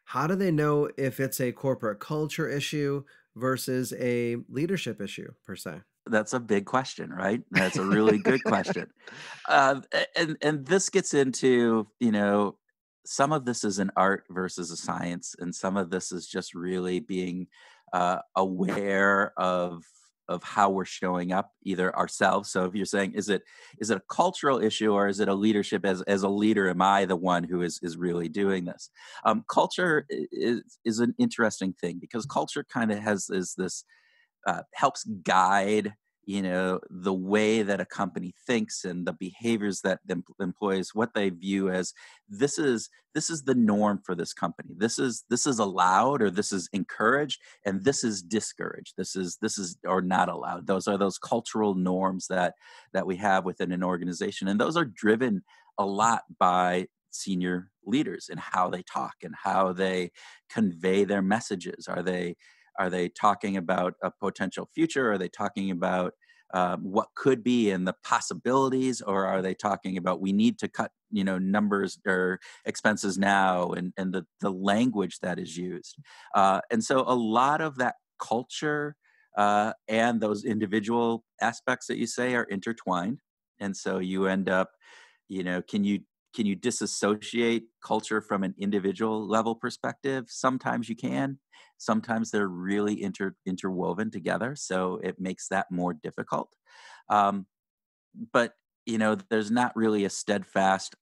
How do they know if it's a corporate culture issue versus a leadership issue per se? That's a big question, right? That's a really good question. And this gets into, some of this is an art versus a science, and some of this is just really being aware of how we're showing up, either ourselves. So if you're saying, is it a cultural issue, or is it a leadership? As a leader, am I the one who is really doing this? Culture is an interesting thing, because culture kind of has is this helps guide, the way that a company thinks and the behaviors that the employees, what they view as, this is the norm for this company, this is allowed, or this is encouraged, and this is discouraged, this is or not allowed. Those are those cultural norms that we have within an organization, and those are driven a lot by senior leaders and how they talk and how they convey their messages. Are they talking about a potential future? Are they talking about what could be and the possibilities, or are they talking about, we need to cut, numbers or expenses now, and the language that is used? And so a lot of that culture and those individual aspects that you say are intertwined, and so you end up, can you disassociate culture from an individual level perspective? Sometimes you can. Sometimes they're really interwoven together, so it makes that more difficult. Um, but there's not really a steadfast,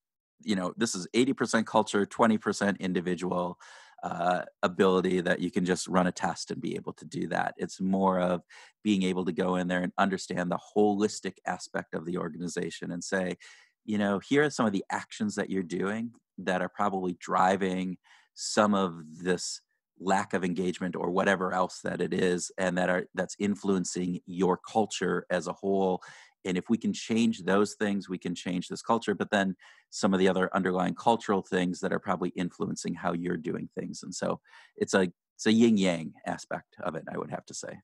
this is 80% culture, 20% individual ability, that you can just run a test and be able to do that. It's more of being able to go in there and understand the holistic aspect of the organization and say, here are some of the actions that you're doing that are probably driving some of this lack of engagement, or whatever else that it is, and that's influencing your culture as a whole. And if we can change those things, we can change this culture. But then some of the other underlying cultural things that are probably influencing how you're doing things. And so it's a yin yang aspect of it, I would have to say.